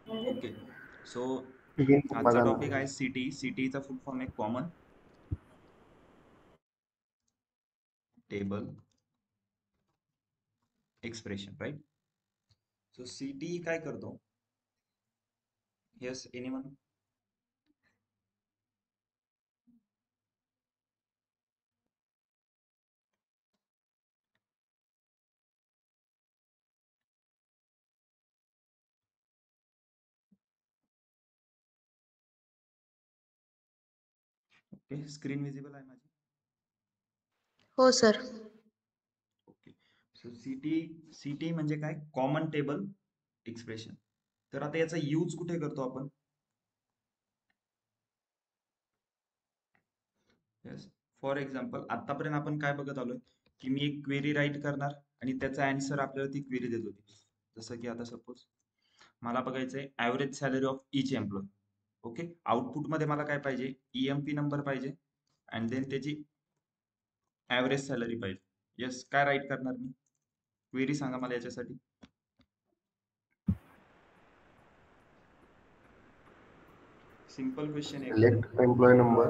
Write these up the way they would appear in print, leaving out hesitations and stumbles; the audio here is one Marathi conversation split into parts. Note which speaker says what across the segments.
Speaker 1: ओके, सो
Speaker 2: begin
Speaker 1: आजचा टॉपिक आहे सिटी. सिटीचा फुल फॉर्म आहे common table expression, right? So CT काय करतो? Yes, anyone? Okay, screen visible आहे माझी?
Speaker 3: हो सर.
Speaker 1: ओके, सो सिटी म्हणजे काय? Common table expression. तर आता याचा यूज कुठे करतो आपण? यस, फॉर एक्झाम्पल आतापर्यंत आपण काय बघत आलोय की मी एक क्वेरी राईट करणार आणि त्याचा आन्सर आपल्याला ती क्वेरी देत होती. जसं की आता सपोज मला बघायचंय average salary of each employee. Okay, output मध्ये मला काय पाहिजे? ईएमपी नंबर पाहिजे अँड देन त्याची ऍव्हरेज सॅलरी पाहिजे. यस, काय राईट करणार मी? क्वेरी सांगा मला याच्यासाठी. सिंपल क्वेश्चन आहे.
Speaker 2: select employee number,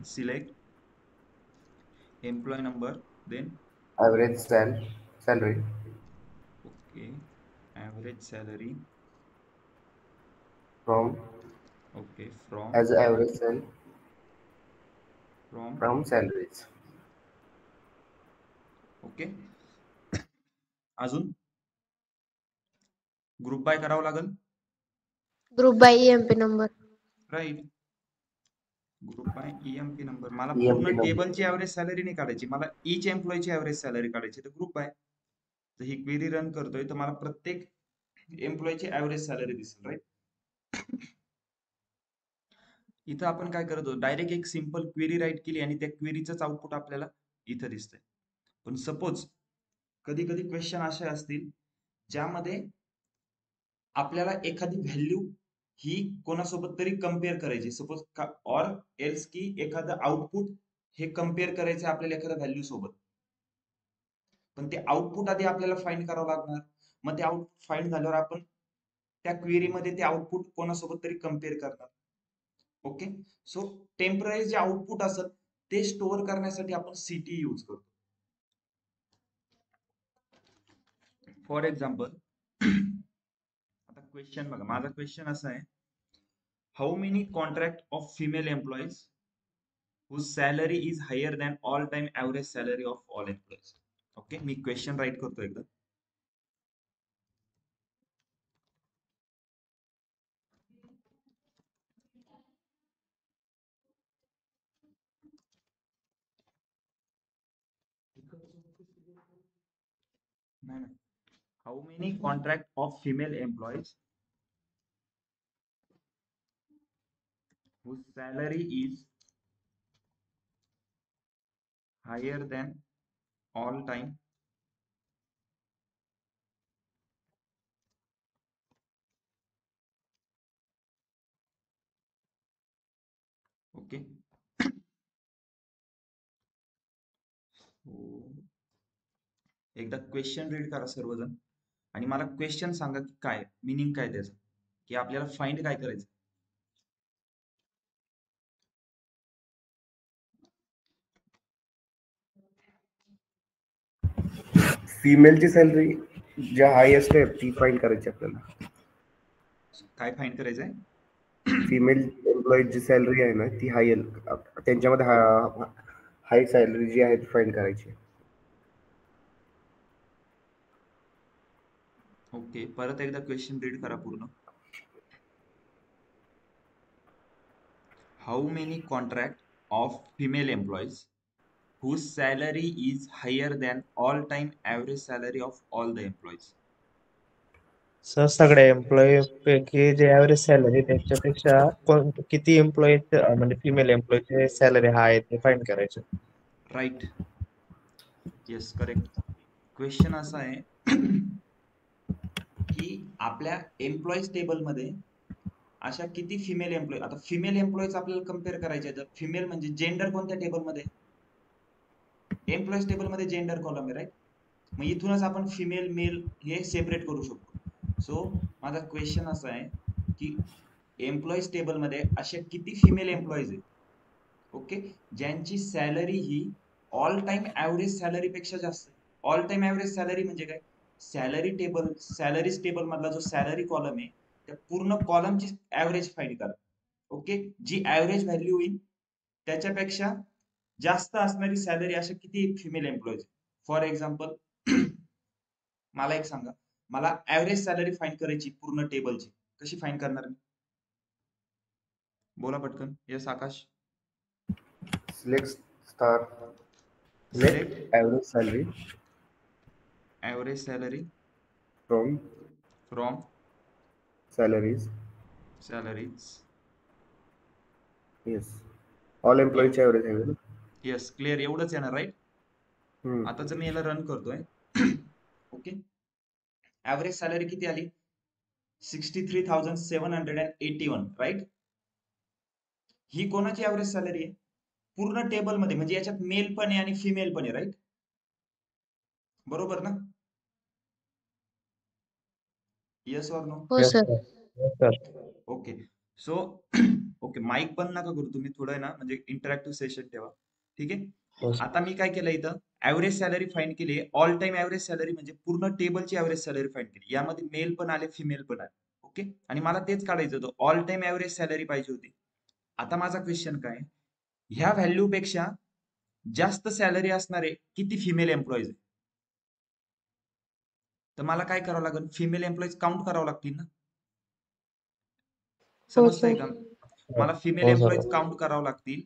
Speaker 1: select employee number, then
Speaker 2: average salary
Speaker 1: okay average salary.
Speaker 2: from
Speaker 1: okay, from
Speaker 2: as average sal
Speaker 1: from
Speaker 2: from salaries.
Speaker 1: Okay, अजून ग्रुप बाय करावं लागेल,
Speaker 3: group by EMP number.
Speaker 1: Right? Group by EMP number. मला
Speaker 2: EMP
Speaker 1: पूर्ण
Speaker 2: number.
Speaker 1: टेबलची ऍव्हरेज सॅलरी नाही काढायची, मला इच एम्प्लॉयची ऍव्हरेज सॅलरी काढायची. तर ग्रुप बाय तर ही क्वेरी रन करतोय तर मला प्रत्येक एम्प्लॉयची ऍव्हरेज सॅलरी दिसेल, राईट? इथं आपण काय करतो? डायरेक्ट एक सिंपल क्वेरी राईट केली आणि त्या क्वेरीचंच आउटपुट आपल्याला इथं दिसतंय. पण सपोज कधी कधी क्वेश्चन असे असतील ज्यामध्ये आपल्याला एखादी व्हॅल्यू ही कोणासोबत तरी कम्पेअर करायची. सपोज ऑर एल्स की एखादं आउटपुट हे कम्पेअर करायचं आपल्याला एखाद्या व्हॅल्यू सोबत. पण ते आउटपुट आधी आपल्याला फाइंड करावं लागणार. मग ते आउटपुट फाइंड झाल्यावर आपण त्या क्वेरी मध्ये ते आउटपुट कोणासोबत तरी कम्पेअर करणार. ओके, सो टेम्पररी जे आउटपुट असत ते स्टोअर करण्यासाठी आपण सिटी यूज करतो. फॉर एक्झाम्पल आता क्वेश्चन बघा, माझा क्वेश्चन असा आहे, how many contract of female employees whose salary is higher than all time average salary of all employees. Okay, me question write करतो एकदा. How many contract of female employees whose salary is higher than all time okay. एकदा क्वेश्चन रीड करा सर्वजण आणि मला क्वेश्चन सांगा की काय मिनिंग काय त्याचं, की आपल्याला फाइंड काय करायचं.
Speaker 2: फिमेलची सॅलरी ज्या हायेस्ट आहे ती फाइंड करायची आपल्याला.
Speaker 1: काय फाइंड करायचंय?
Speaker 2: फिमेल एम्प्लॉईची सॅलरी आहे ना ती हाय, त्यांच्यामध्ये हाय सॅलरी जी आहे ती फाइंड करायची.
Speaker 1: ओके, परत एकदा क्वेश्चन रीड करा पूर्ण. How many contract of female employees whose salary is higher than all time average salary of all the employees.
Speaker 4: Sir सगळ्या एम्प्लॉई पैकी जे ऍव्हरेज सॅलरी त्याच्यापेक्षा किती एम्प्लॉई म्हणजे फिमेल एम्प्लॉईचे सॅलरी हाय आहे ते फाइंड करायचे.
Speaker 1: Right, yes, correct. क्वेश्चन असा आहे की आपल्या एम्प्लॉईज टेबल मध्ये अशा किती फिमेल एम्प्लॉई, आता फिमेल एम्प्लॉईज आपल्याला कम्पेअर करायचे आहेत. फिमेल म्हणजे जेंडर कोणत्या टेबल मध्ये? एम्प्लॉईज टेबल मध्ये जेंडर कॉलम आहे, राईट? मग इथूनच आपण फिमेल मेल हे सेपरेट करू शकतो. सो माझा क्वेश्चन असा आहे की एम्प्लॉईज टेबलमध्ये अशा किती फिमेल एम्प्लॉईज आहेत, ओके, ज्यांची सॅलरी ही ऑल टाइम ऍव्हरेज सॅलरी पेक्षा जास्त आहे. ऑल टाइम ऍव्हरेज सॅलरी म्हणजे काय? सॅलरीज टेबल मधला जो सॅलरी कॉलम आहे त्या पूर्ण कॉलमची ऍव्हरेज फाइंड करा. ओके, जी ऍव्हरेज व्हॅल्यू येईल त्याच्यापेक्षा जास्त असणारी सॅलरी अशा किती फिमेल एम्प्लॉईज. फॉर एक्झाम्पल मला एक सांगा, मला ऍव्हरेज सॅलरी फाइंड करायची पूर्ण टेबलची, कशी फाइंड करणार मी? बोला पटकन. Yes Akash.
Speaker 2: Select star
Speaker 1: select
Speaker 2: select average salary
Speaker 1: average salary
Speaker 2: from
Speaker 1: from
Speaker 2: salaries.
Speaker 1: Salaries.
Speaker 2: Yes, all एम्प्लॉईजची ॲव्हरेज आहे ना.
Speaker 1: येस, क्लिअर, एवढंच येणार, राईट?
Speaker 2: हम्म.
Speaker 1: आता जर मी याला रन करतोय, ओके, ऍव्हरेज सॅलरी किती आली? 63,781, राईट? ही कोणाची ऍव्हरेज सॅलरी आहे? पूर्ण टेबल मध्ये, म्हणजे याच्यात मेल पण आहे आणि फिमेल पण आहे, राईट? बरोबर ना? Yes or no?
Speaker 3: हो
Speaker 4: Yes,
Speaker 3: sir.
Speaker 4: sir. Yes, sir.
Speaker 1: Okay. So okay, mike बंद नका करू तुम्ही, थोडं आहे ना, म्हणजे इंटरॅक्टिव्ह सेशन ठेवा, ठीक आहे?
Speaker 4: हो, sir.
Speaker 1: आता मी काय केलं इथं, ऍव्हरेज सॅलरी फाइंड केली. ऑल टाइम ऍव्हरेज सॅलरी म्हणजे पूर्ण टेबलची ऍव्हरेज सॅलरी फाइंड केली. यामध्ये मेल पण आले, फिमेल पण आले, ओके, आणि मला तेच काढायचं होतं, ऑल टाइम ऍव्हरेज सॅलरी पाहिजे होती. आता माझा क्वेश्चन काय, ह्या व्हॅल्यू पेक्षा जास्त सॅलरी असणारे किती फिमेल एम्प्लॉईज आहे? तर मला काय करावं लागेल, फिमेल एम्प्लॉईज काउंट करावं लागतील ना.
Speaker 3: हो
Speaker 1: समजतंय का?
Speaker 3: सर.
Speaker 1: मला फिमेल
Speaker 4: हो, sir.
Speaker 1: एम्प्लॉईज काउंट करावं लागतील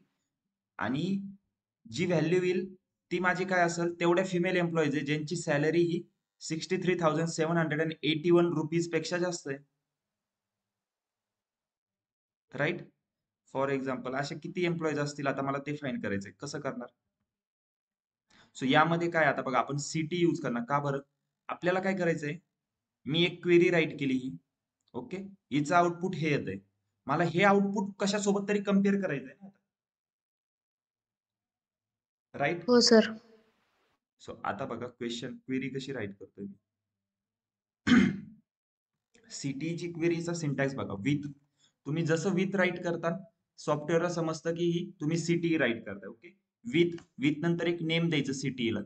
Speaker 1: आणि जी व्हॅल्यू येईल ती माझी काय असेल, तेवढ्या फिमेल एम्प्लॉईज आहे ज्यांची सॅलरी ही 63,781 रुपीज पेक्षा जास्त आहे, राईट? फॉर एक्झाम्पल असे किती एम्प्लॉईज असतील, आता मला ते फाइंड करायचंय. कसं करणार? सो यामध्ये काय, आता बघा, आपण सिटी यूज करणार. का बरं? आपल्याला काय करायचंय, मी एक क्वेरी राईट केली ही, ओके, हिचं आउटपुट हे येतंय. मला हे आउटपुट कशासोबत तरी कम्पेअर करायचंय ना, राईट?
Speaker 3: हो सर.
Speaker 1: सो आता बघा, क्वेरी कशी राईट करतोय मी. सिटीची क्वेरीचा सिंटॅक्स बघा, विथ. तुम्ही जसं विथ राईट करता, सॉफ्टवेअरला समजतं की ही तुम्ही सिटी राईट करताय, ओके. विथ नंतर एक नेम द्यायचं सिटीला.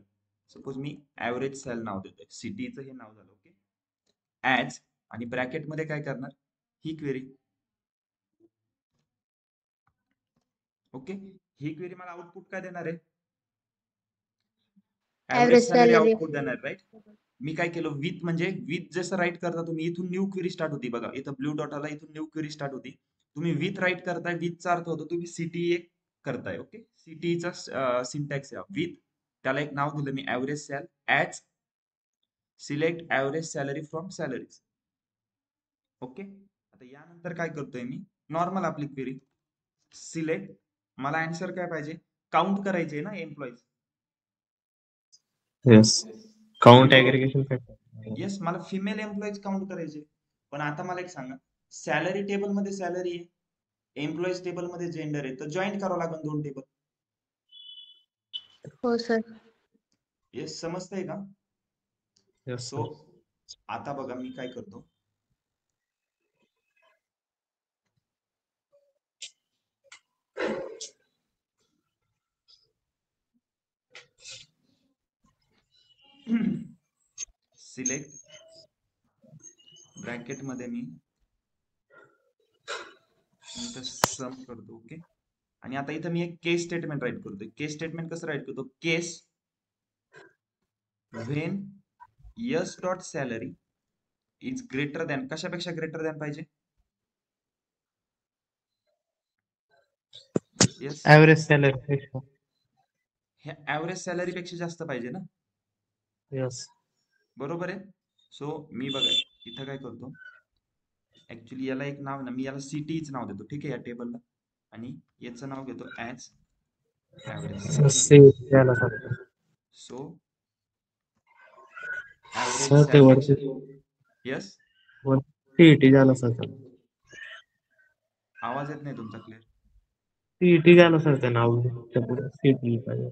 Speaker 1: सपोज मी ऍव्हरेज सेल नाव देतोय, सिटीचं हे नाव झालं, ओके. ऍज, आणि ब्रॅकेट मध्ये काय करणार, ही क्वेरी, ओके. ही क्वेरी मला आउटपुट काय देणार आहे? Average
Speaker 3: average
Speaker 1: salary
Speaker 3: salary.
Speaker 1: Output देणार, राईट? मी काय केलं, विथ म्हणजे विथ जसं राईट करता तुम्ही, इथून न्यू क्वेरी स्टार्ट होती बघा, इथं ब्ल्यू डॉट आला, इथून न्यू क्वेरी स्टार्ट होती. तुम्ही विथ राईट करताय, विथचा अर्थ होतो तुम्ही सिटी एक करताय, ओके. सिटीचा सिंटॅक्स आहे विथ, त्याला एक नाव दिलं मी, average sale, as select average salary from salaries, okay. आता यानंतर काय करतोय मी, नॉर्मल आपली क्वेरी, सिलेक्ट, मला आन्सर काय पाहिजे, काउंट करायचे ना एम्प्लॉईज.
Speaker 4: Yes. Count
Speaker 1: बरोबर.
Speaker 4: aggregation factor.
Speaker 1: येस, मला फिमेल एम्प्लॉईज काउंट करायचे. पण आता मला एक सांगा, सॅलरी टेबल मध्ये सॅलरी आहे, एम्प्लॉईज टेबल मध्ये जेंडर आहे, तर जॉईन करावं लागेल दोन टेबल.
Speaker 3: हो सर.
Speaker 1: येस, समजतंय का?
Speaker 4: Yes,
Speaker 1: so
Speaker 4: sir.
Speaker 1: आता बघा मी काय करतो, सिलेक्ट, ब्रॅकेट मध्ये मी इथं सम करतो, ओके. आणि आता इथं मी एक केस स्टेटमेंट राईट करतोय. केस स्टेटमेंट कसं राईट करतो, case when S dot salary is greater than, कशापेक्षा ग्रेटर दॅन पाहिजे? येस,
Speaker 4: Average salary पेक्षा.
Speaker 1: हे ऍव्हरेज सॅलरी पेक्षा जास्त पाहिजे ना,
Speaker 4: Yes.
Speaker 1: बरोबर आहे. सो मी बघा इथं काय करतो, ऍक्च्युली याला एक नाव ना, मी याला सिटीच नाव देतो, ठीक आहे, या टेबलला, आणि याचं नाव घेतो ऍज ऍव्हरेज
Speaker 4: Sir,
Speaker 1: सॅलरी.
Speaker 4: द्यायला सांगतो.
Speaker 1: सो ऍव्हरेज
Speaker 4: Sir, ते
Speaker 1: सॅलरी,
Speaker 4: वरती
Speaker 1: यस.
Speaker 4: CET झालं सर.
Speaker 1: आवाज येत नाही तुमचा क्लिअर.
Speaker 4: CET झालं सर ते नाव. त्या पुढे CET पाहिजे.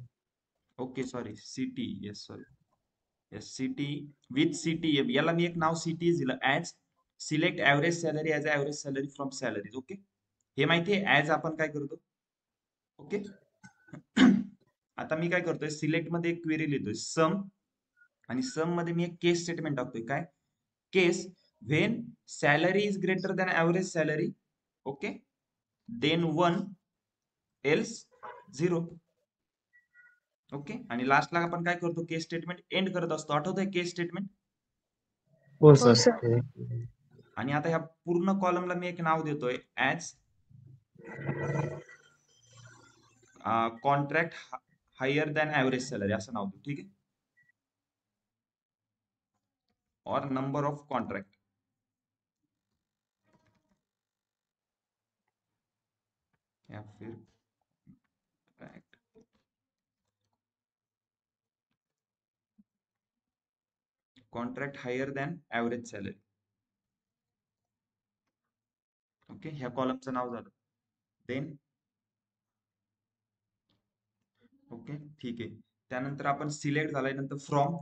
Speaker 1: Okay, sorry, city, yes, sorry. City with city, याला मी एक नाव सिटी दिलं as select average salary as average salary from salaries. Okay, हे माहितीये ऍज आपण काय करतो. ओके आता मी काय करतोय, सिलेक्ट मध्ये एक क्वेरी लिहितोय सम, आणि सम मध्ये मी एक केस स्टेटमेंट टाकतोय. काय case, when salary is greater than average salary, okay, then 1 else 0. Okay, आणि लास्टला आपण काय करतो, केस स्टेटमेंट एंड करत असतो. आठवतंय केस स्टेटमेंट.
Speaker 4: हो
Speaker 3: हो
Speaker 4: सर.
Speaker 3: सर.
Speaker 1: आणि आता ह्या पूर्ण कॉलमला मी एक नाव देतोय as contract higher than average salary असं नाव देऊ. ठीक आहे, और नंबर ऑफ कॉन्ट्रॅक्ट. या फिर contract higher than average salary. Okay, ह्या कॉलमचं नाव झालं. देन ओके ठीक आहे, त्यानंतर आपण सिलेक्ट झालाय, नंतर फ्रॉम,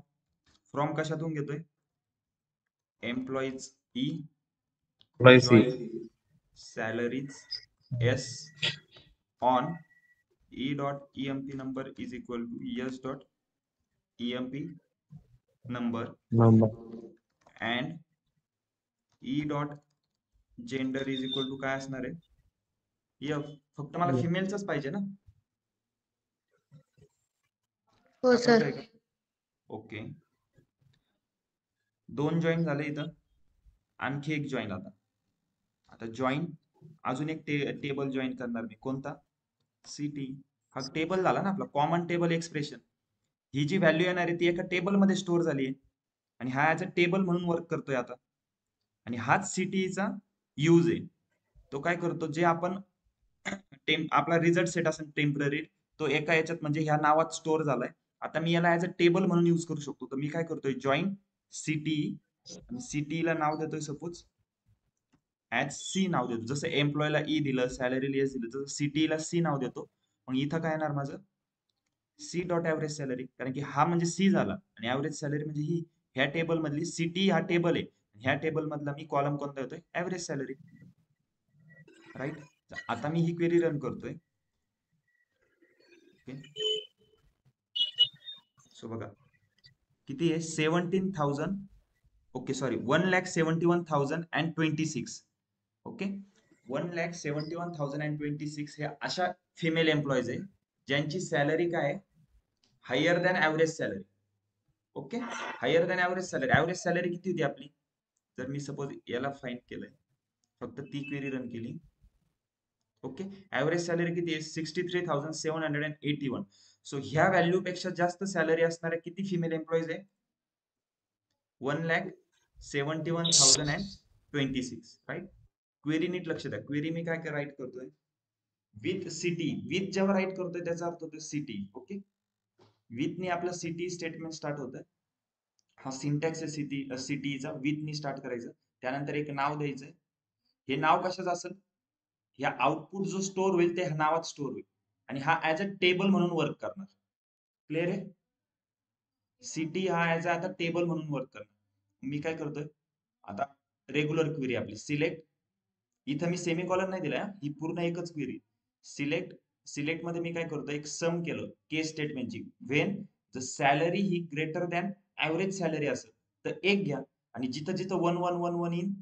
Speaker 1: फ्रॉम कशातून घेतोय, employees E, employee salaries S, on E dot EMP number is equal to S dot EMP number and E dot gender is equal to काय असणार आहे, एफ. फक्त मला फिमेलच पाहिजे ना.
Speaker 3: हो सर.
Speaker 1: आठवतंय का? ओके, 2 जॉईन झाले इथं, आणखी एक जॉईन. आता जॉईन अजून एक टेबल जॉईन करणार मी. कोणता, सिटी. हा टेबल झाला ना आपला कॉमन टेबल एक्सप्रेशन. ही जी व्हॅल्यू येणार आहे ती एका टेबल मध्ये स्टोअर झाली आहे, आणि हा ऍज अ टेबल म्हणून वर्क करतोय आता. आणि हाच सिटीचा यूज आहे. तो काय करतो, जे आपण आपला रिझल्ट सेट असेल टेम्पररी, तो एका याच्यात म्हणजे ह्या नावात स्टोअर झालाय. आता मी याला ऍज अ टेबल म्हणून यूज करू शकतो. तर मी काय करतोय, जॉईन सिटी, आणि सिटीला नाव देतोय सपोज ऍज सी नाव देतो. जसं एम्प्लॉयला ई दिलं, सॅलरीला एस दिलं, तसं सिटीला सी नाव देतो. मग इथं काय येणार माझं, सी डॉट ऍव्हरेज सॅलरी, कारण की हा म्हणजे सी झाला, आणि ऍव्हरेज सॅलरी म्हणजे ही ह्या टेबल मधली सिटी हा टेबल आहे. ह्या टेबल मधला मी कॉलम कोणता येतोय, ऍव्हरेज सॅलरी. राईट, आता मी ही क्वेरी रन करतोय. ओके, सो बघा किती आहे, 17,000, ओके सॉरी 1,71,026. ओके, 1,71,026 हे अशा फिमेल एम्प्लॉईज आहे ज्यांची सॅलरी काय आहे, higher than average salary. Okay, higher than average salary. Average salary किती होती आपली, जर मी सपोज याला फाइंड केलंय, फक्त ती क्वेरी रन केली. ओके, ऍव्हरेज सॅलरी किती आहे, 63,781. सो ह्या व्हॅल्यू पेक्षा जास्त सॅलरी असणाऱ्या किती फिमेल एम्प्लॉईज आहे, 1,71,026. राईट, क्वेरी नीट लक्ष द्या. क्वेरी मी काय राईट करतोय, विथ सिटी. विथ जेव्हा राईट करतोय त्याचा अर्थ होतो सिटी. ओके, विथने आपलं सिटी स्टेटमेंट स्टार्ट होतं. हा सिंटॅक्स आहे सिटीचा, विथनी स्टार्ट करायचं, त्यानंतर एक नाव द्यायचंय. हे नाव कशाचं असेल, ह्या आउटपुट जो स्टोअर होईल ते नावात स्टोअर होईल, आणि हा ऍज अ टेबल म्हणून वर्क करणार. क्लिअर आहे, सिटी हा ऍज अ आता टेबल म्हणून वर्क करणार. मी काय करतोय, आता रेग्युलर क्वेरी आपली सिलेक्ट, इथं मी सेमीकॉलन नाही दिलाय, ही पूर्ण एकच क्वेरी. सिलेक्ट मध्ये मी काय करतो, एक सम केलं केस स्टेटमेंटची. When the salary he greater than average salary असेल तर एक घ्या, आणि जिथं जिथं 1,1,1,1 येईल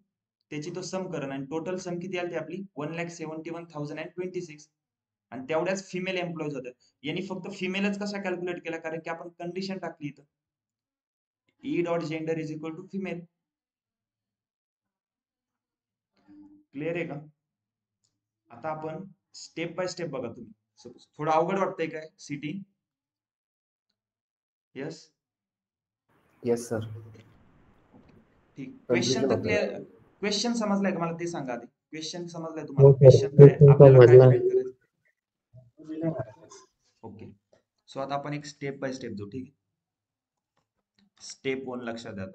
Speaker 1: त्याची तो सम करण, आणि टोटल सम किती आली आपली 1,71,026. आणि तेवढ्याच फिमेल एम्प्लॉईज होत्या. यांनी फक्त फिमेलच कशा कॅल्क्युलेट केल्या, कारण की आपण कंडिशन टाकली इथं, E dot gender is equal to female. Clear आहे का. आता आपण स्टेप बाय स्टेप बघा. तुम्ही सपोज थोडं अवघड वाटतंय काय सिटी, यस
Speaker 2: येस सर.
Speaker 1: ठीक. क्वेश्चन
Speaker 2: कन्फ्युजन
Speaker 1: तर
Speaker 2: होतं.
Speaker 1: क्लिअर, क्वेश्चन समजलाय का मला ते सांगा आधी. क्वेश्चन समजलाय तुम्हाला,
Speaker 4: हो सर,
Speaker 1: क्वेश्चन काय आपल्याला काय
Speaker 4: समजला.
Speaker 1: फाइंड करायचं. ओके, सो आता आपण एक स्टेप बाय स्टेप जाऊ. ठीक आहे, स्टेप 1 लक्षात द्या.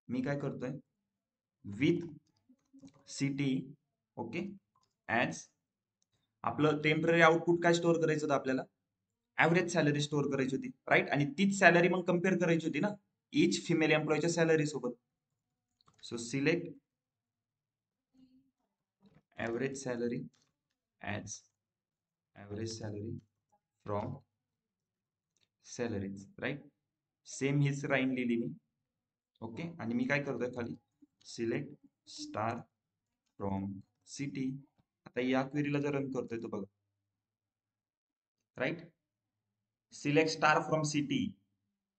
Speaker 1: मी काय करतोय, विथ सिटी, ओके, ऍज आपलं टेम्पररी आउटपुट काय स्टोअर करायचं होतं आपल्याला? ऍव्हरेज सॅलरी स्टोअर करायची होती, राईट? आणि तीच सॅलरी मग कम्पेअर करायची होती ना इच फिमेल एम्प्लॉयच्या सॅलरी सोबत. So select average salary as average salary from salaries, right? Same हीच लाईन लिहिली मी. ओके, आणि मी काय करतोय खाली सिलेक्ट स्टार फ्रॉम सिटी. आता या क्वेरीला जर रन करतोय तो बघा, right? Select star from CT.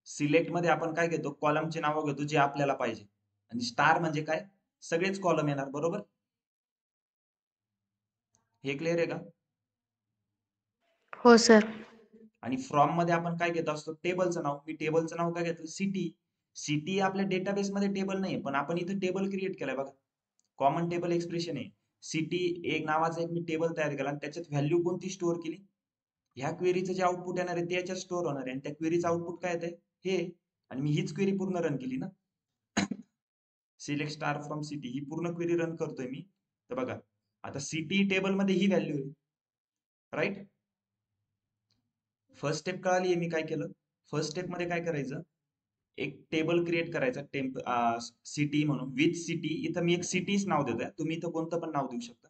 Speaker 1: Select मध्ये आपण काय घेतो? कॉलमचे नावं घेतो जे आपल्याला पाहिजे, आणि स्टार म्हणजे काय? सगळेच कॉलम येणार, बरोबर? हे क्लिअर आहे का?
Speaker 3: हो सर.
Speaker 1: आणि फ्रॉम मध्ये आपण काय घेत असतो? टेबलचं नाव. मी टेबलचं नाव काय घेतो? सिटी. सिटी आपल्या डेटाबेस मध्ये टेबल नाही, पण आपण इथे टेबल क्रिएट केलाय बघा. कॉमन टेबल एक्सप्रेशन आहे. सिटी एक नावाचा एक मी टेबल तयार केला, आणि त्याच्यात व्हॅल्यू कोणती स्टोअर केली? ह्या क्वेरीचं जे आउटपुट येणार आहे ते याच्यात स्टोअर होणार आहे, आणि त्या क्वेरीचं आउटपुट काय येतंय? हे. आणि मी हीच क्वेरी पूर्ण रन केली ना. सिलेक्ट स्टार फ्रॉम सिटी ही पूर्ण क्वेरी रन करतोय मी. तर बघा, आता सिटी टेबल मध्ये ही व्हॅल्यू आहे, राईट? फर्स्ट स्टेप कळाली आहे मी काय केलं? फर्स्ट स्टेप मध्ये काय करायचं? एक टेबल क्रिएट करायचा, सिटी म्हणून विथ सिटी. इथं मी एक सिटीच नाव देतोय, तुम्ही इथं कोणतं पण नाव देऊ शकता.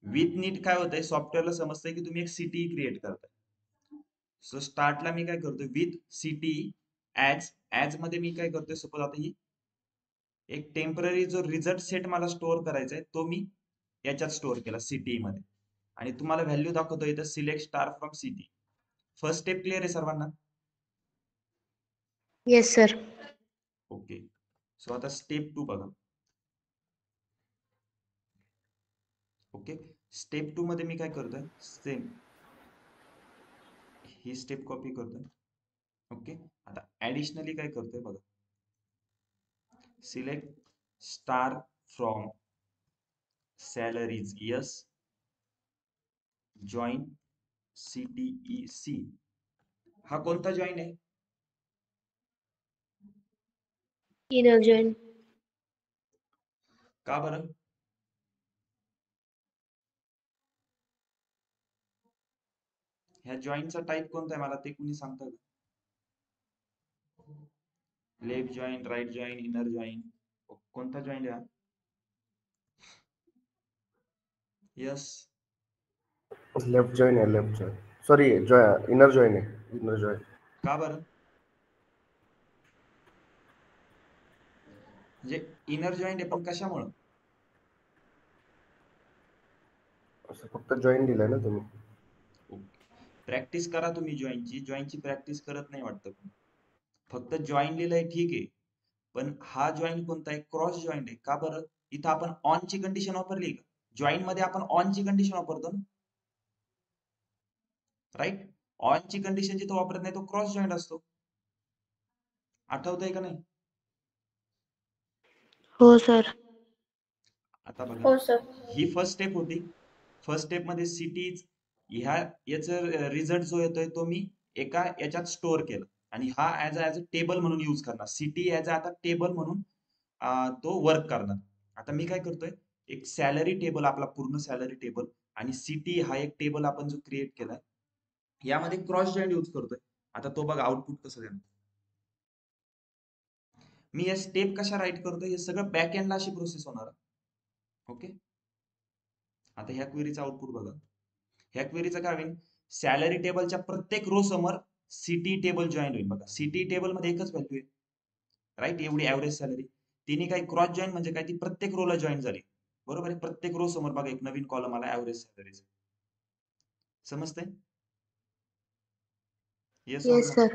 Speaker 1: विथ नीट काय होतंय? सॉफ्टवेअरला समजतंय की तुम्ही एक सिटी क्रिएट करताय. सो स्टार्टला मी काय करतोय? विथ सिटी ऍज मध्ये मी काय करतोय? सपोज आता ही एक टेम्पररी जो रिझल्ट सेट मला स्टोअर करायचा आहे तो मी याच्यात स्टोअर केला सिटी मध्ये, आणि तुम्हाला व्हॅल्यू दाखवतो इथं select star from city. First step clear आहे सर्वांना?
Speaker 3: Yes sir.
Speaker 1: ओके, सो आता स्टेप 2 बघा. ओके, स्टेप 2 मध्ये मी काय करतोय? सेम ही स्टेप कॉपी करतोय. ओके, आता ऍडिशनली काय करतोय बघा, select star from salaries, yes, join CTEC. हा कोणता जॉईन आहे?
Speaker 3: Inner join.
Speaker 1: का बरं? ह्या जॉईनचा टाईप कोणता आहे मला ते कुणी सांगतं का? Left join, right join, inner join, कोणता जॉईन आहे? यस,
Speaker 2: लेफ्ट जॉइन आहे, left join. Sorry, inner join आहे, इनर जॉइन.
Speaker 1: का बरं? म्हणजे इनर जॉईन आहे, पण कशामुळं?
Speaker 2: असं फक्त जॉइन दिलंय ना तुम्ही.
Speaker 1: प्रॅक्टिस करा तुम्ही जॉईनची प्रॅक्टिस करत नाही वाटतं. फक्त जॉईन लिहिलंय ठीक आहे, पण हा जॉईन कोणता आहे? क्रॉस जॉईन आहे. का बरं? इथं आपण ऑन ची कंडिशन वापरली का? जॉईन मध्ये आपण ऑन ची कंडिशन वापरतो ना, राईट? ऑन ची कंडिशन जिथं वापरत नाही तो क्रॉस जॉईन असतो. आठवतंय का नाही?
Speaker 3: हो सर.
Speaker 1: आता बघा,
Speaker 5: हो सर.
Speaker 1: ही फर्स्ट स्टेप होती. फर्स्ट स्टेप मध्ये सिटीज याचा रिझल्ट जो येतोय तो मी एका याच्यात स्टोअर केला, आणि हा ऍज अ टेबल म्हणून यूज करणार. सिटी ऍज आता टेबल म्हणून तो वर्क करणार. आता मी काय करतोय? एक सॅलरी टेबल, आपला पूर्ण सॅलरी टेबल, आणि सिटी हा एक टेबल आपण जो क्रिएट केलाय यामध्ये क्रॉस जॉईन यूज करतोय. आता तो बघा आउटपुट कसं देणार. मी या स्टेप कशा राईट करतोय? हे सगळं बॅक एंडला अशी प्रोसेस होणार. ओके, आता ह्या क्वेरीचं आउटपुट बघा. ह्या क्वेरीचं काय होईल? सॅलरी टेबलच्या प्रत्येक रो समोर सिटी टेबल जॉईन होईल. बघा, सिटी टेबल मध्ये एकच व्हॅल्यू आहे, राईट? एवढी ऍव्हरेज सॅलरी. तिने काय क्रॉस जॉईन म्हणजे काय? ती प्रत्येक रोला जॉईन झाली, बरोबर आहे? प्रत्येक रो समोर बघा एक नवीन कॉलम आला ऍव्हरेज सॅलरीचा. समजतंय? Yes or
Speaker 3: yes
Speaker 1: no?
Speaker 3: Sir.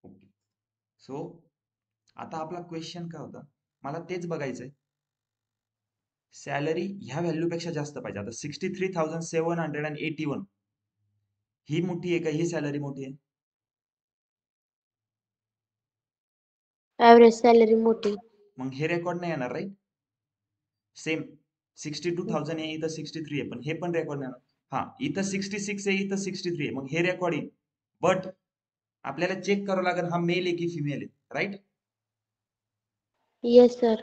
Speaker 1: Okay, so आता आपला क्वेश्चन काय होता? मला तेच बघायचंय, सॅलरी ह्या व्हॅल्यू पेक्षा जास्त पाहिजे. आता 63,781 ही मोठी आहे का ही सॅलरी मोठी आहे?
Speaker 3: ऍव्हरेज सॅलरी मोठी.
Speaker 1: मग हे रेकॉर्ड नाही येणार, राईट? सेम 62,000 आहे, इथं 63 आहे, पण हे पण रेकॉर्ड नाही येणार. हा, इथं 66 आहे, इथं 63 आहे, मग हे रेकॉर्ड येईल. बट आपल्याला चेक करावं लागेल हा मेल आहे की फिमेल आहे, right?
Speaker 3: Yes sir.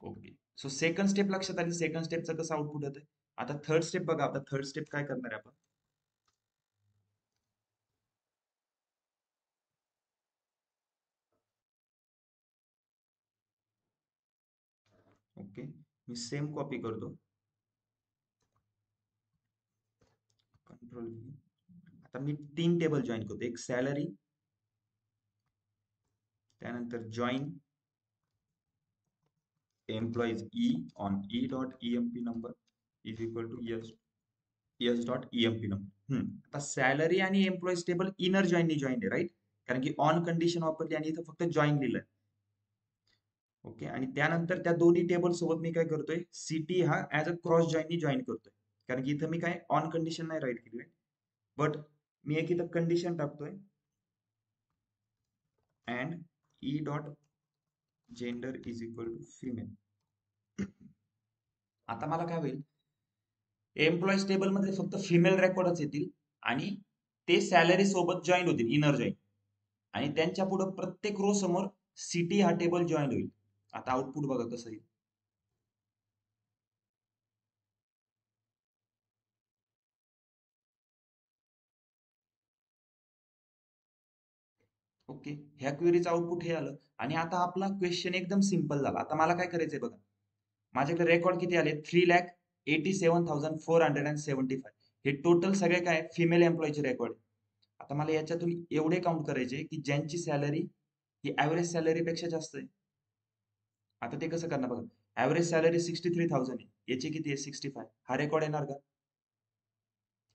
Speaker 1: Okay, so second step लक्षात आली. सेकंड स्टेपचं कसं आउटपुट येतंय? आता थर्ड स्टेप बघा. आता थर्ड स्टेप काय करणार आहे आपण? ओके, मी सेम कॉपी करतो. Control V. आता मी 3 टेबल जॉईन करतो. एक सॅलरी, त्यानंतर join employees E on E dot EMP number is equal to S dot EMP number. आता सॅलरी आणि एम्प्लॉईज टेबल इनर जॉईननी जॉईन आहे, राईट? कारण की ऑन कंडिशन वापरली आणि इथं फक्त जॉईन लिहिलंय. ओके, आणि त्यानंतर त्या दोन्ही टेबल सोबत मी काय करतोय, सिटी हा ऍज अ क्रॉस जॉईननी जॉईन करतोय. कारण की इथं मी काय ऑन कंडिशन नाही राईट केली, बट मी एक इथं कंडिशन टाकतोय, and E dot gender is equal to female. आता मला काय होईल, एम्प्लॉईज टेबल मध्ये फक्त फिमेल रेकॉर्डच येतील आणि ते सॅलरी सोबत जॉईन होतील, इनर जॉईन. आणि त्यांच्या पुढे प्रत्येक रो समोर सिटी हा टेबल जॉईन होईल. आता आउटपुट बघा कसं येईल. ओके, ह्या क्वेरीचं आउटपुट हे आलं. आणि आता आपला क्वेश्चन एकदम सिंपल झाला. आता मला काय करायचंय बघा, माझ्याकडे रेकॉर्ड किती आले, 3,87,475. हे टोटल सगळे काय फिमेल एम्प्लॉईचे रेकॉर्ड. आता मला याच्यातून एवढे काउंट करायचे की ज्यांची सॅलरी ही ऍव्हरेज सॅलरी पेक्षा जास्त आहे. आता ते कसं करणार बघा, ऍव्हरेज सॅलरी 63,000 आहे, याची किती आहे 65. हा रेकॉर्ड येणार का?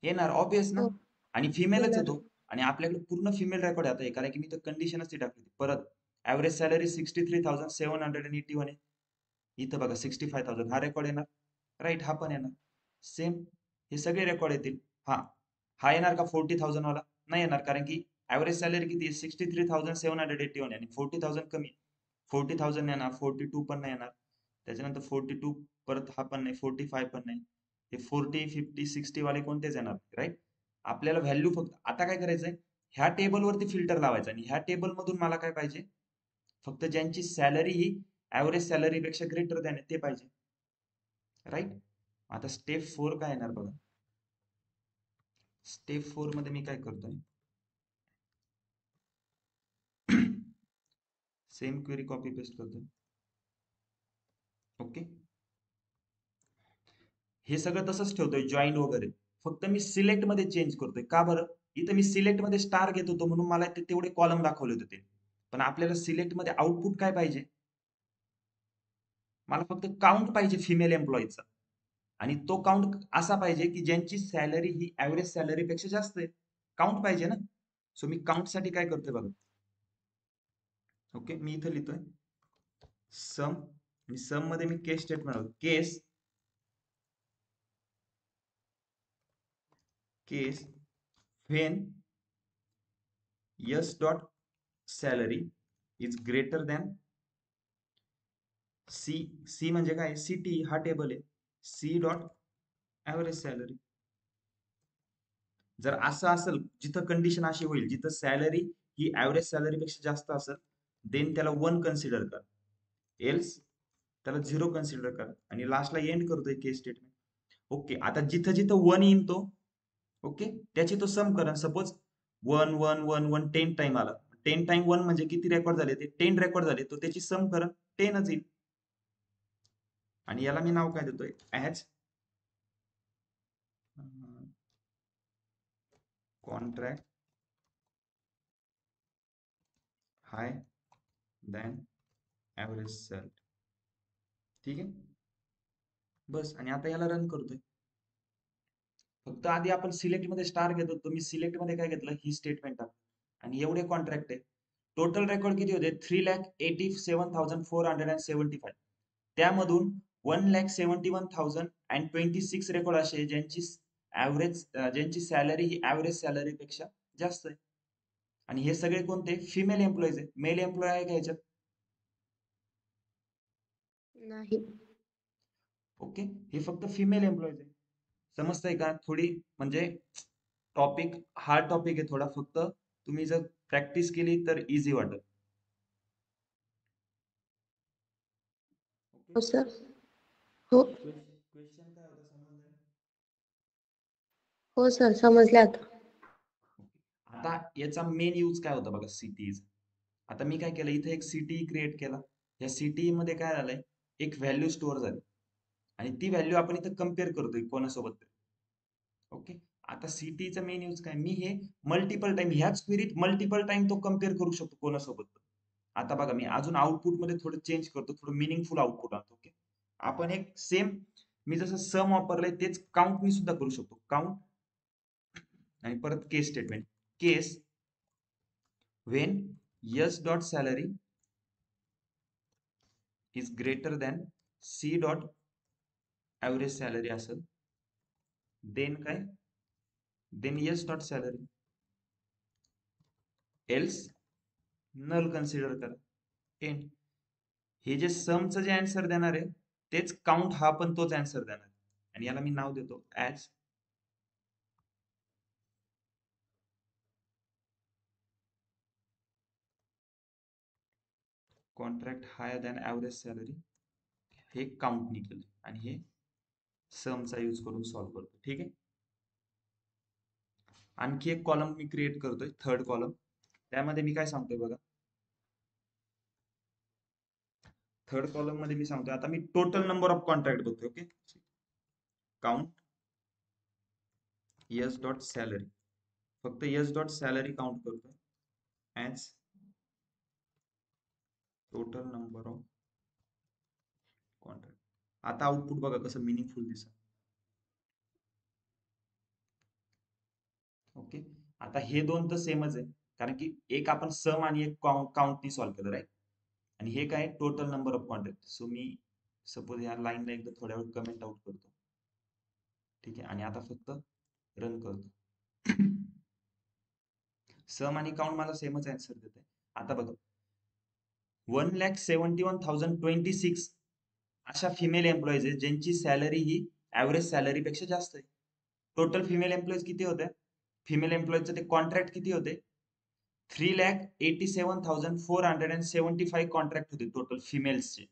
Speaker 1: येणार, ऑब्विस ना.
Speaker 3: हो
Speaker 1: आणि फिमेलच
Speaker 3: येणार.
Speaker 1: येतो. आणि आपल्याकडे पूर्ण फिमेल रेकॉर्ड आहे. आता कारण की मी तर कंडिशनच ती टाकली. परत ऍव्हरेज सॅलरी 63,781 आहे. इथं बघा 65,000 हा रेकॉर्ड येणार, राईट? हा पण येणार सेम. हे सगळे रेकॉर्ड येतील. हा येणार का 40,000 वाला? नाही येणार, कारण की ऍव्हरेज सॅलरी किती आहे 63,781 आणि 40,000 कमी. 40,000 नाही येणार, 42 पण नाही येणार, त्याच्यानंतर 42, परत हा पण नाही, 45 पण नाही. हे 40, 50, 60 वाले कोणतेच येणार, राईट? आपल्याला व्हॅल्यू फक्त आता काय करायचंय, ह्या टेबल वरती फिल्टर लावायचं आणि ह्या टेबल मधून मला काय पाहिजे, फक्त ज्यांची सॅलरी ही ऍव्हरेज सॅलरी पेक्षा ग्रेटर दॅन ते पाहिजे, राईट? आता स्टेप 4 काय येणार बघा. स्टेप 4 मध्ये मी काय करतोय, सेम क्वेरी कॉपी पेस्ट करतोय. ओके, हे सगळं तसंच ठेवतोय जॉईन वगैरे, फक्त मी सिलेक्ट मध्ये चेंज करतोय. का बरं? इथं मी सिलेक्ट मध्ये स्टार घेत होतो म्हणून मला ते तेवढे कॉलम दाखवले होते ते. पण आपल्याला सिलेक्ट मध्ये आउटपुट काय पाहिजे, मला फक्त काउंट पाहिजे फिमेल एम्प्लॉईचा. आणि तो काउंट असा पाहिजे की ज्यांची सॅलरी ही ऍव्हरेज सॅलरी पेक्षा जास्त आहे. काउंट पाहिजे ना. सो मी काउंट साठी काय करतोय बघा. ओके, मी इथं लिहितोय सम, आणि सम मध्ये मी case statement, case when S dot salary is greater than C म्हणजे काय, सिटी हा टेबल आहे, सी डॉट ऍव्हरेज सॅलरी. जर असं असेल, जिथं कंडिशन अशी होईल जिथं सॅलरी ही ऍव्हरेज सॅलरी पेक्षा जास्त असेल, देन त्याला 1 कन्सिडर कर, एल्स त्याला 0 कन्सिडर कर, आणि लास्टला एंड करतोय केस स्टेटमेंट. ओके, आता जिथं जिथं 1 येईन तो, ओके, त्याची तो सम कर. सपोज 1 1 1 1 10 टाइम आला, 10 टाइम 1 म्हणजे किती रेकॉर्ड झाले, ते 10 रेकॉर्ड झाले, तो त्याची सम कर, 10च येईल. आणि याला मी नाव काय देतोय, ऍज कॉन्ट्रॅक्ट हाय दॅन ऍव्हरेज सॅलरी. ठीक आहे, बस. आणि आता याला रन करतोय. फक्त आधी आपण सिलेक्ट मध्ये स्टार घेत होतो, मी सिलेक्ट मध्ये काय घेतलं, ही स्टेटमेंट टाक. आणि एवढे कॉन्ट्रॅक्ट आहे. टोटल रेकॉर्ड किती होते, 3,87,475. त्यामधून 1,71,026 रेकॉर्ड असे ज्यांची ज्यांची सॅलरी ही ऍव्हरेज सॅलरी पेक्षा जास्त आहे. आणि हे सगळे कोणते, फिमेल एम्प्लॉईज आहे. मेल एम्प्लॉय आहे का ह्याच्यात?
Speaker 3: नाही.
Speaker 1: ओके, हे फक्त फिमेल एम्प्लॉईज आहे. समजतंय का? थोडी म्हणजे टॉपिक हार्ड टॉपिक आहे थोडा, फक्त तुम्ही जर प्रॅक्टिस केली तर इझी वाटेल.
Speaker 3: हो सर. हो.
Speaker 1: क्वेश्चन काय होता समजलं?
Speaker 3: हो सर, समजले आता.
Speaker 1: आता याचा मेन यूज काय होता बघा सिटीज. आता मी काय केलं इथे एक सिटी क्रिएट केला. या सिटी मध्ये काय झालंय एक व्हॅल्यू स्टोअर झाली आणि ती व्हॅल्यू आपण इथे कम्पेअर करतोय कोणासोबत तरी. ओके. आता सिटीचा मेन यूज काय मी हे मल्टिपल टाइम ह्याच क्वेरीत मल्टिपल टाइम तो कम्पेअर करू शकतो कोणासोबत. आता बघा मी अजून आउटपुट मध्ये थोडं चेंज करतो, थोडं मिनिंगफुल आउटपुट आणतो. ओके. आपण एक सेम मी जसं सम वापरलंय तेच काउंट मी सुद्धा करू शकतो. काउंट आणि परत case statement. Case when s dot salary is greater than c dot average salary असेल then काय then s dot salary else null consider करा. end हे जे समचं जे आन्सर देणार आहे तेच काउंट हा पण तोच आन्सर देणार आणि याला मी नाव देतो as contract higher than average salary. हे काउंटनी केलं आणि हे समचा यूज करून सॉल्व्ह करतो. ठीक आहे. आणखी एक कॉलम मी क्रिएट करतोय, थर्ड कॉलम. त्यामध्ये मी काय सांगतोय बघा, थर्ड कॉलम मध्ये मी सांगतोय आता मी टोटल नंबर ऑफ कॉन्ट्रॅक्ट बघतोय. Okay. Count S dot salary, फक्त एस डॉट सॅलरी काउंट करतोय as total number of contract. आता आउटपुट बघा कसं मिनिंगफुल दिसत. ओके. आता हे दोन तर सेमच आहे कारण की एक आपण सम आणि एक काउंटनी सॉल्व्ह केलं राईट. आणि हे काय total number of contract. So me suppose या लाईनला एकदा थोड्या वेळ कमेंट आउट करतो. ठीक आहे. आणि आता फक्त रन करतो. सम आणि काउंट मला सेमच आन्सर देत आहे. आता बघा 1,71,026 अशा फिमेल एम्प्लॉईज आहेत ज्यांची सॅलरी ही ऍव्हरेज सॅलरी पेक्षा जास्त आहे. टोटल फिमेल एम्प्लॉईज किती होत्या? फिमेल एम्प्लॉईजचे ते कॉन्ट्रॅक्ट किती होते? 3,87,475 कॉन्ट्रॅक्ट होते टोटल फिमेल्सचे.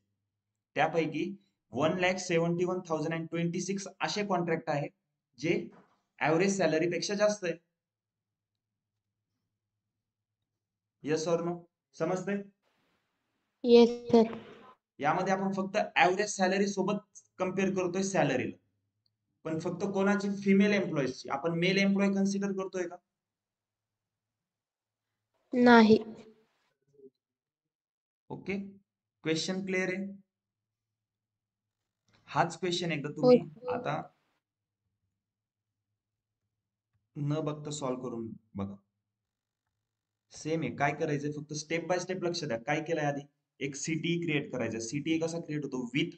Speaker 1: त्यापैकी 1,71,026 असे कॉन्ट्रॅक्ट आहे जे ऍव्हरेज सॅलरी पेक्षा जास्त आहे. Yes or no? समजतंय?
Speaker 3: Yes sir.
Speaker 1: यामध्ये आपण फक्त ऍव्हरेज सॅलरी सोबत कम्पेअर करतोय सॅलरीला, पण फक्त कोणाची फिमेल एम्प्लॉईजची. आपण मेल एम्प्लॉय कन्सिडर करतोय का?
Speaker 3: नाही.
Speaker 1: ओके. क्वेश्चन क्लिअर आहे? हाच क्वेश्चन एकदा
Speaker 3: हो.
Speaker 1: तुम्ही आता न बघता सॉल्व्ह करून बघा. सेम आहे. काय करायचंय फक्त स्टेप बाय स्टेप लक्ष द्या. काय केलंय आधी एक सिटी क्रिएट करायचा. सिटी कसा क्रिएट होतो विथ,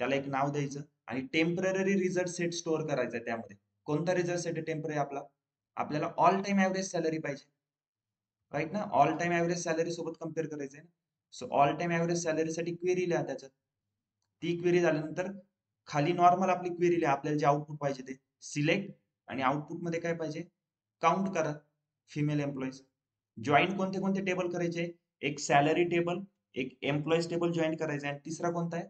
Speaker 1: त्याला एक नाव द्यायचं आणि टेम्पररी रिझल्ट सेट स्टोअर करायचा त्यामध्ये. कोणता रिझल्ट सेट आहे टेम्पररी आपला? आपल्याला ऑल टाइम ऍव्हरेज सॅलरी पाहिजे राईट ना. ऑल टाइम ऍव्हरेज सॅलरी सोबत कम्पेअर करायचंय ना. So all time average salary साठी क्वेरी लिहा त्याच्यात. ती क्वेरी झाल्यानंतर खाली नॉर्मल आपली क्वेरी लिहा. आपल्याला जे आउटपुट पाहिजे ते सिलेक्ट आणि आउटपुट मध्ये काय पाहिजे काउंट करा फिमेल एम्प्लॉईज. जॉईन कोणते कोणते टेबल करायचे? एक सॅलरी टेबल, एक एम्प्लॉईज टेबल जॉईन करायचं आणि तिसरा कोणता आहे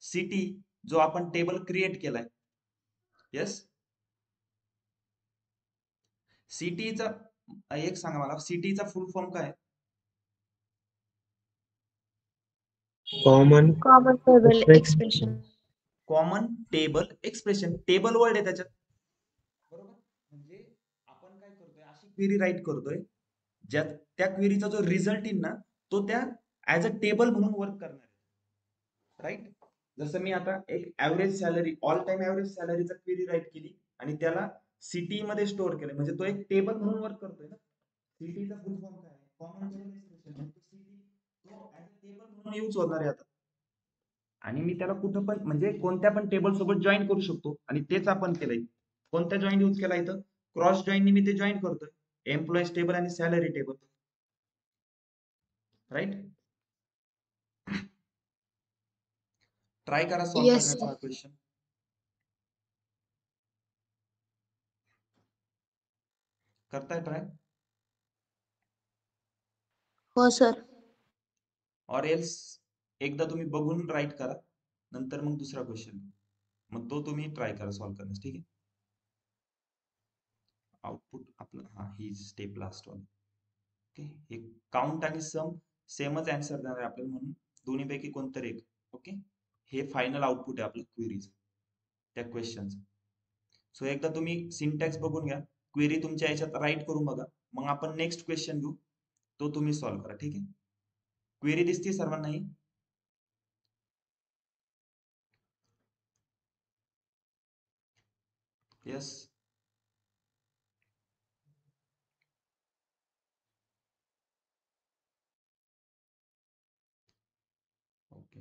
Speaker 1: सिटी, जो आपण टेबल क्रिएट केलाय. येस. सिटीचा एक सांगा मला, सिटीचा फुल फॉर्म काय?
Speaker 4: Common
Speaker 3: common table expression.
Speaker 1: Common table expression. Table word आहे त्याच्यात बरोबर. म्हणजे आपण काय करतोय अशी क्वेरी राईट करतोय ज्यात त्या क्वेरीचा जो रिझल्ट येईल ना तो त्या ऍज अ टेबल म्हणून वर्क करणार आहे राईट. जसं मी आता एक average salary all time average सॅलरीचा क्वेरी राईट केली आणि त्याला सिटी मध्ये स्टोअर केलं म्हणजे तो एक टेबल म्हणून वर्क करतोय ना. सिटीचा फुल फॉर्म काय आहे? Common table expression. म्हणजे सिटी तो ऍज अ टेबल म्हणून यूज होणार आहे आता. आणि मी त्याला कुठं पण म्हणजे कोणत्या पण टेबल सोबत जॉईन करू शकतो आणि तेच आपण केलंय. कोणता जॉईन यूज केला इथं? क्रॉस जॉईननी मी ते जॉईन करतोय एम्प्लॉईज टेबल आणि सॅलरी टेबल राईट. ट्राय करा सॉल्व्ह
Speaker 3: येस
Speaker 1: करण्याचा
Speaker 3: सर.
Speaker 1: हा क्वेश्चन. करताय ट्राय?
Speaker 3: हो सर.
Speaker 1: ऑर एल्स एकदा तुम्ही बघून राईट करा, नंतर मग दुसरा क्वेश्चन मग तो तुम्ही ट्राय करा सॉल्व्ह करण्यास. ठीक आहे. आउटपुट आपलं ही स्टेप लास्ट वाली. ओके, हे काउंट आणि सम सेमच आन्सर देणार आहे आपल्याला, म्हणून दोन्हीपैकी कोणतरी एक. ओके, हे फायनल आउटपुट आहे आपलं क्वेरीज त्या क्वेश्चनचं. सो एकदा तुम्ही सिंटॅक्स बघून घ्या, क्वेरी तुमच्या याच्यात राईट करून बघा, मग आपण नेक्स्ट क्वेश्चन घेऊ, तो तुम्ही सॉल्व्ह करा. ठीक आहे, क्वेरी दिसते सर्वांनाही? Yes. Okay,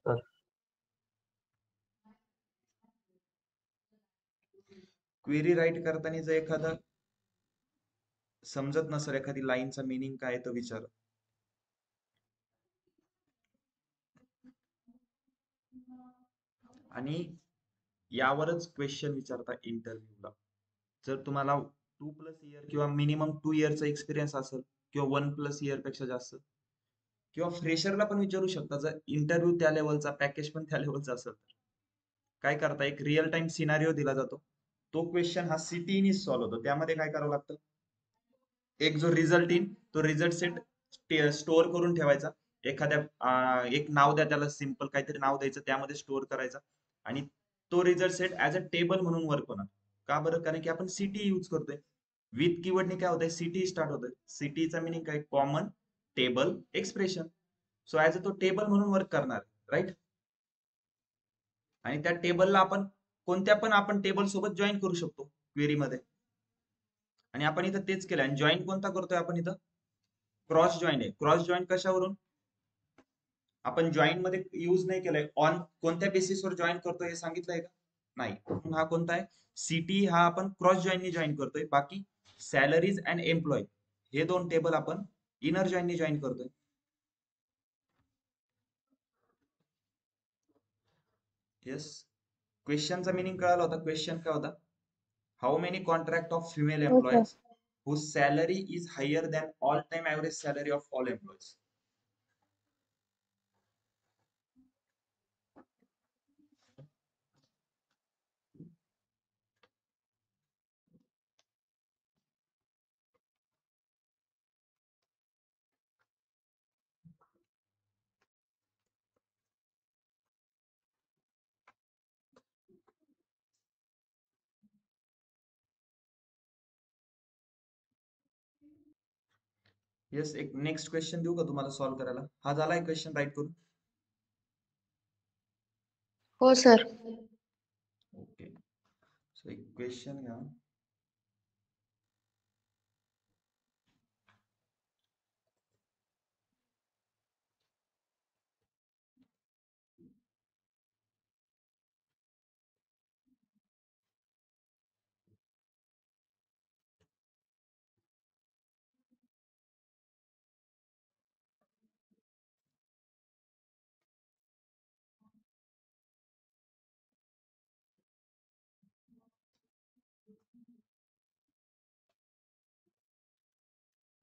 Speaker 4: sir
Speaker 1: query write करताना जर एखादा समजत नसेल, एखादी लाईनचा मिनिंग काय आहे तो विचार. आणि यावरच क्वेश्चन विचारता इंटरव्ह्यूला. जर तुम्हाला 2+ इयर किंवा मिनिमम 2 इयरचा एक्सपिरियन्स असेल किंवा 1+ इयर पेक्षा जास्त, किंवा फ्रेशरला पण विचारू शकता, जर इंटरव्ह्यू त्या लेवलचा, पॅकेज पण त्या लेवलचा असेल तर काय करता, एक रिअल टाइम सिनारिओ दिला जातो, तो क्वेश्चन हा सीटीईने सॉल्व्ह होतो. त्यामध्ये काय करावं लागतं, एक जो रिझल्ट येईल तो रिझल्ट सेट स्टोअर करून ठेवायचा. एखाद्या एक नाव द्या त्याला, सिंपल काहीतरी नाव द्यायचं, त्यामध्ये स्टोअर करायचा, आणि तो result set as a table म्हणून वर्क होणार. का बरं? कारण की आपण सिटी यूज करतोय. विथ कीवर्डने काय होतंय, सिटी स्टार्ट होतोय. सिटीचा मिनिंग काय, common table expression. So as a तो टेबल म्हणून वर्क करणार, राईट. आणि त्या टेबलला आपण कोणत्या पण आपण टेबल सोबत जॉईन करू शकतो क्वेरीमध्ये. आणि आपण इथं तेच केलं. आणि जॉईन कोणता करतोय आपण इथं, क्रॉस जॉईन आहे. क्रॉस जॉईन कशावरून, आपण जॉईन मध्ये यूज नाही केलंय. ऑन कोणत्या बेसिसवर जॉईन करतोय हे सांगितलंय का, नाही. म्हणून हा कोणता आहे, सिटी हा आपण क्रॉस जॉईननी जॉईन करतोय. बाकी सॅलरीज अँड एम्प्लॉय हे दोन टेबल आपण इनर जॉईननी जॉईन करतोय. येस, क्वेश्चनचा मिनिंग कळाला होता. क्वेश्चन काय होता, how many contract of female
Speaker 3: हो sir.
Speaker 1: Employees whose salary is higher than all time average salary of all employees. Yes, एक नेक्स्ट क्वेश्चन देऊ का तुम्हाला सॉल्व्ह करायला? हा झालाय क्वेश्चन राईट करून?
Speaker 3: हो सर.
Speaker 1: ओके, सो एक क्वेश्चन घ्या.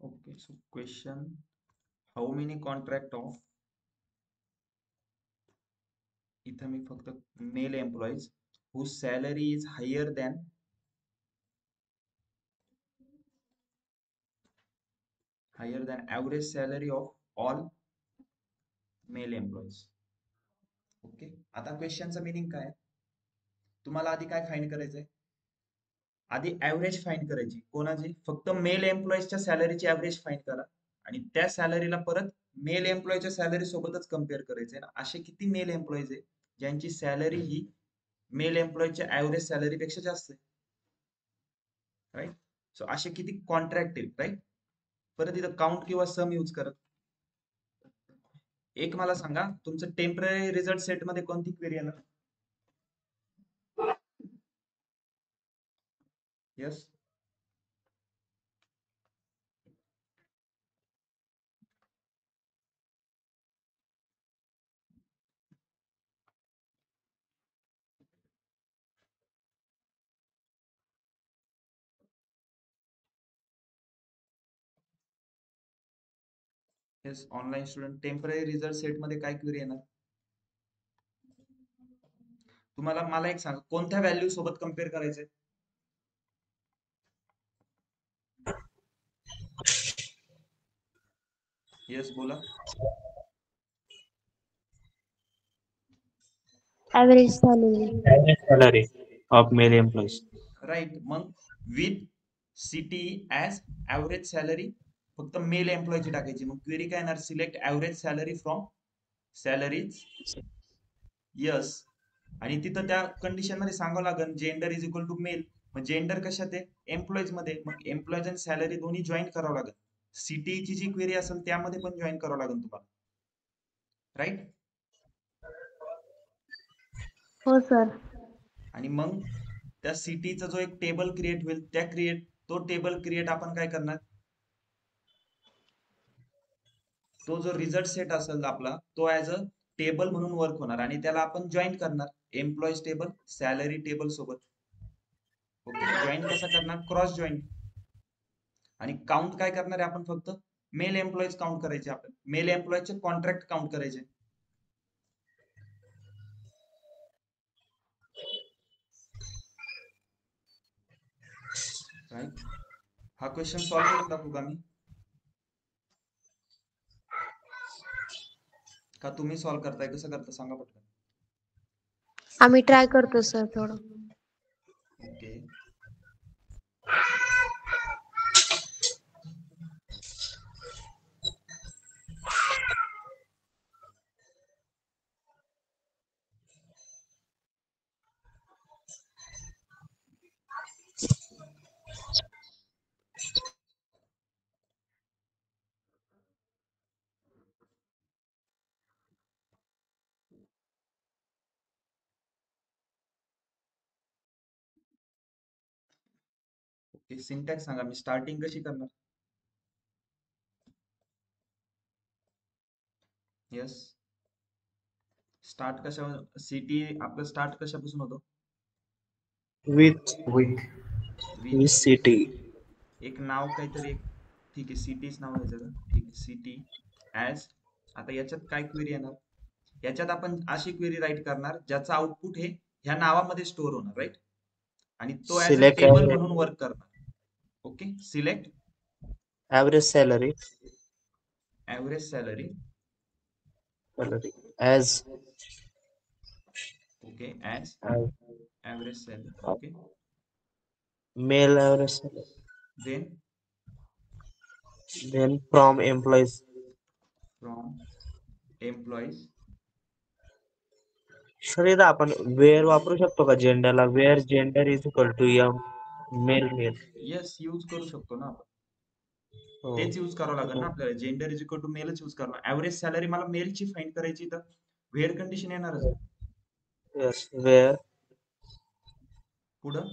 Speaker 1: Okay, so question, how many contract of, इथं मी फक्त male employees whose salary is higher than average salary of all male employees. Okay, आता क्वेश्चनचा मिनिंग काय, तुम्हाला आधी काय फाइंड करायचंय, आधी ऍव्हरेज फाइंड करायची. कोणाची? फक्त मेल एम्प्लॉईजच्या सॅलरीची ऍव्हरेज फाइंड करा आणि त्या सॅलरीला परत मेल एम्प्लॉईच्या सॅलरी सोबतच कम्पेअर करायचे ना. असे किती मेल एम्प्लॉईज आहे ज्यांची सॅलरी ही मेल एम्प्लॉईच्या ऍव्हरेज सॅलरी पेक्षा जास्त आहे, राईट? सो असे किती कॉन्ट्रॅक्ट आहेत, राईट? परत इथं काउंट किंवा सम यूज करत. एक मला सांगा, तुमचं टेम्पररी रिझल्ट सेट मध्ये कोणती क्वेरी येणार? Yes, yes. Online student, temporary result set मध्ये काय क्वेरी येणार? तुम्हाला मला एक सांगा, कोणत्या व्हॅल्यू सोबत कम्पेअर करायचंय? येस, बोला.
Speaker 3: Average salary.
Speaker 4: Average salary of male employees.
Speaker 1: Right. मग with city as average salary फक्त मेल एम्प्लॉयची टाकायची. मग क्वेरी काय येणार? Select average salary from salaries. Yes. आणि तिथं त्या कंडिशन मध्ये सांगावं लागेल gender is equal to male. मग जेंडर कशात आहे? एम्प्लॉईज मध्ये. मग एम्प्लॉईज आणि सॅलरी दोन्ही जॉईन करावं लागेल. सिटीची जी क्वेरी असेल त्यामध्ये पण जॉईन करावं लागेल तुम्हाला, राईट?
Speaker 3: हो सर.
Speaker 1: आणि मग त्या सिटीचा जो एक टेबल क्रिएट होईल, तो टेबल क्रिएट आपण काय करणार? तो जो रिझल्ट सेट असेल आपला, तो ऍज अ टेबल म्हणून वर्क होणार आणि त्याला आपण जॉईन करणार एम्प्लॉईज टेबल सॅलरी टेबल सोबत. ओके. जॉईन कसा करणार? Cross join. आणि काउंट काय करणार आहे आपण? फक्त मेल एम्प्लॉईज काउंट करायचे. आपण मेल एम्प्लॉईजचे कॉन्ट्रॅक्ट काउंट करायचे, राईट? हा क्वेश्चन सॉल्व्ह करून टाकू का मी? का तुम्ही सॉल्व्ह करताय? कसं करता सांगा पटकन.
Speaker 3: आम्ही ट्राय करतो सर थोडं.
Speaker 1: ओके. ओके. सिंटॅक्स सांगा. मी स्टार्टिंग कशी करणार? यस. स्टार्ट कशा? सिटी आपलं स्टार्ट कशापासून होतो?
Speaker 4: With
Speaker 2: with
Speaker 1: with
Speaker 4: city.
Speaker 1: एक नाव काहीतरी एक. ठीक आहे, सिटीच नाव घ्यायचं का? ठीक आहे, सिटी ऍज. आता याच्यात काय क्वेरी येणार? याच्यात आपण अशी क्वेरी राईट करणार ज्याचं आउटपुट हे ह्या नावामध्ये स्टोअर होणार, राईट? आणि तो ऍज अ
Speaker 4: Select
Speaker 1: टेबल म्हणून वर्क करणार. Okay. Select
Speaker 4: average salary
Speaker 1: average salary.
Speaker 4: as
Speaker 1: okay. As average salary. Okay.
Speaker 4: male average salary.
Speaker 1: Then
Speaker 4: Then from employees.
Speaker 1: From employees.
Speaker 4: Sir इथं आपण वेअर वापरू शकतो का जेंडरला? Where gender is equal to M male male.
Speaker 1: Yes, use करू शकतो ना आपण.
Speaker 4: हो.
Speaker 1: तेच यूज करावं लागेल ना आपल्याला. जेंडर इज इक्वल टू मेलच यूज करणार. ऍव्हरेज सॅलरी मला मेलची फाइंड करायची, तर वेअर कंडिशन येणारच.
Speaker 4: Yes. Where
Speaker 1: पुढं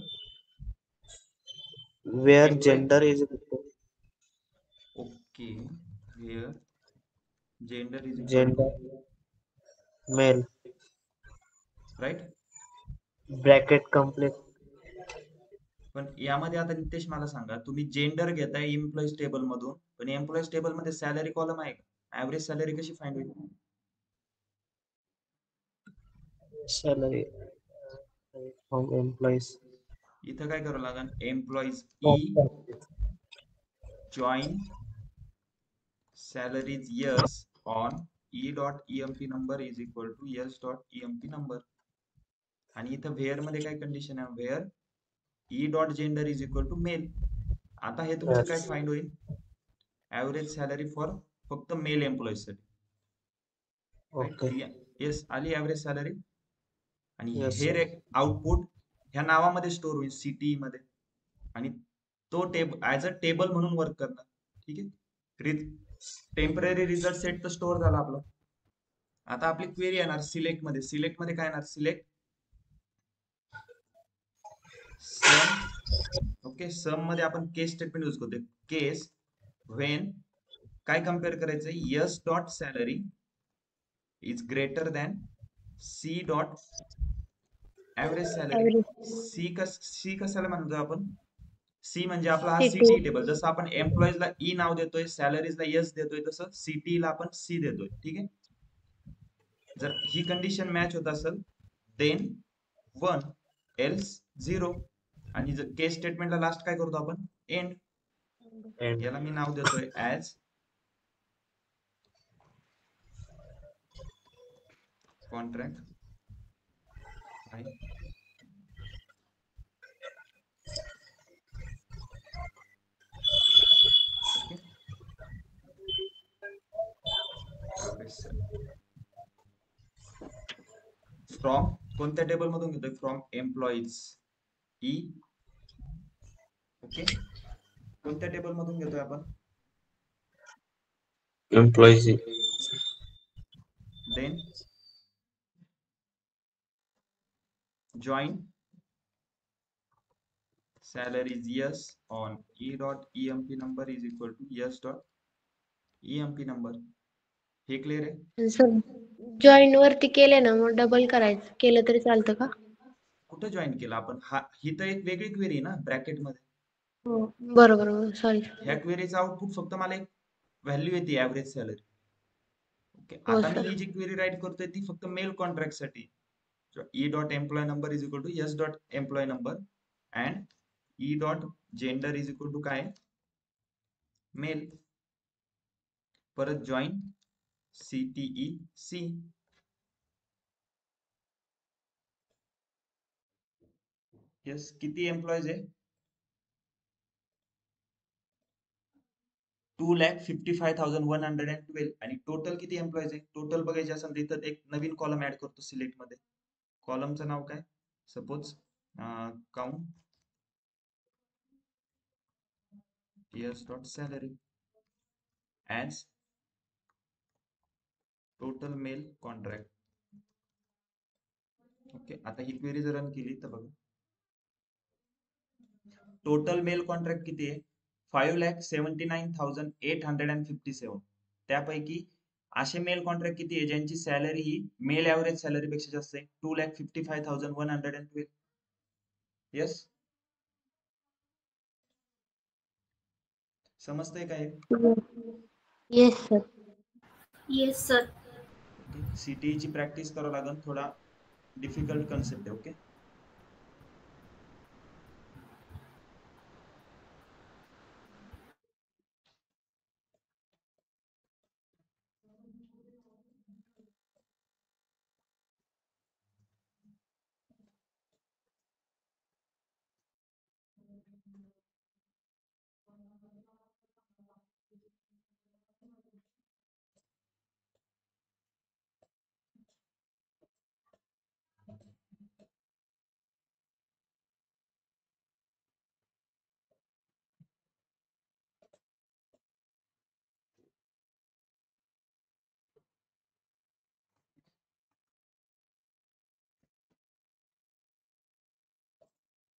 Speaker 4: where
Speaker 1: एम्प्लॉई.
Speaker 4: gender is equal to
Speaker 1: okay. Where gender is equal to
Speaker 4: gender male
Speaker 1: right.
Speaker 4: bracket complete.
Speaker 1: पण यामध्ये आता नितेश मला सांगा, तुम्ही जेंडर घेताय एम्प्लॉईज टेबल मधून, पण एम्प्लॉईज टेबल मध्ये सॅलरी कॉलम आहे का? ऍव्हरेज सॅलरी कशी फाइंड होईल?
Speaker 4: Salary from employees.
Speaker 1: इथं काय करावं लागेल? Employees E
Speaker 4: From
Speaker 1: join salaries S on E dot EMP number is equal to S dot EMP number. आणि इथं वेअर मध्ये काय कंडिशन आहे? Where E dot gender is equal to male. आता हे तुमचं काय
Speaker 4: Yes.
Speaker 1: फाइंड होईल? ऍव्हरेज सॅलरी फॉर फक्त मेल एम्प्लॉईज साठी.
Speaker 4: Okay.
Speaker 1: येस, आली ऍव्हरेज सॅलरी. आणि
Speaker 4: Yes,
Speaker 1: हे
Speaker 4: sir.
Speaker 1: आउटपुट ह्या नावामध्ये स्टोअर होईल सीटी मध्ये, आणि तो ऍज अ टेबल म्हणून वर्क करणार. ठीक आहे. टेम्पररी रिझल्ट सेट तर स्टोअर झाला आपला. आता आपली क्वेरी येणार सिलेक्ट मध्ये. सिलेक्ट मध्ये काय येणार? सिलेक्ट सम. ओके, सम मध्ये आपण केस स्टेटमेंट यूज करतोय. केस व्हेन काय कम्पेअर करायचंय? S dot salary is greater than C dot average salary.
Speaker 3: Average
Speaker 1: C कशाला म्हणतो आपण? सी म्हणजे आपला हा
Speaker 3: सिटी.
Speaker 1: CT table. जसं आपण एम्प्लॉईजला ई नाव देतोय, सॅलरीजला यस देतोय, तसं सीटीला आपण सी देतोय. ठीक आहे. जर ही कंडिशन मॅच होत असेल देन 1, एल्स 0. आणि जर केस स्टेटमेंटला लास्ट काय करतो आपण? एंड.
Speaker 4: And
Speaker 1: याला मी नाव देतोय ऍज कॉन्ट्रॅक्ट. ओके. फ्रॉम कोणत्या टेबल मधून घेतोय? From employees E. ओके. कोणत्या टेबल मधून घेतोय आपण?
Speaker 4: employees.
Speaker 1: Then join salary is yes on e dot emp number is equal to yes dot emp number. हे क्लिअर आहे?
Speaker 3: सर जॉईन वरती केले ना, मग डबल करायचं केलं तरी चालतं का?
Speaker 1: कुठे जॉईन केलं आपण? ही तर एक वेगळी क्वेरी ना ब्रॅकेट मध्ये.
Speaker 3: हो, बरोबर सॉरी.
Speaker 1: ह्या क्वेरीचा आउटपुट फक्त मला एक व्हॅल्यू येते ऍव्हरेज सॅलरी. ओके.
Speaker 3: हो
Speaker 1: आता मी
Speaker 3: सर.
Speaker 1: ही जी क्वेरी राईट करतोय ती फक्त मेल कॉन्ट्रॅक्ट साठी. E dot employee number is equal to S dot employee number and E dot gender is equal to काय? मेल. परत जॉईन सीटीई सी. येस, किती एम्प्लॉईज आहे? 2,55,112. आणि टोटल किती एम्प्लॉईज आहे? टोटल बघायचे असेल तर एक नवीन कॉलम ऍड करतो सिलेक्ट मध्ये. कॉलमचं नाव काय? Suppose count years dot salary as total male contract. Okay. आता ही क्वेरी जर रन केली तर बघा टोटल मेल कॉन्ट्रॅक्ट किती आहे? 5,79,857. त्यापैकी असे मेल कॉन्ट्रॅक्ट किती आहे ज्यांची सॅलरी ही मेल ऍव्हरेज सॅलरी पेक्षा जास्त आहे? 2,55,112. येस, समजतंय काय?
Speaker 3: Yes sir.
Speaker 5: Yes sir.
Speaker 1: Okay. CTE ची प्रॅक्टिस करावं लागेल. थोडा डिफिकल्ट कन्सेप्ट आहे. ओके.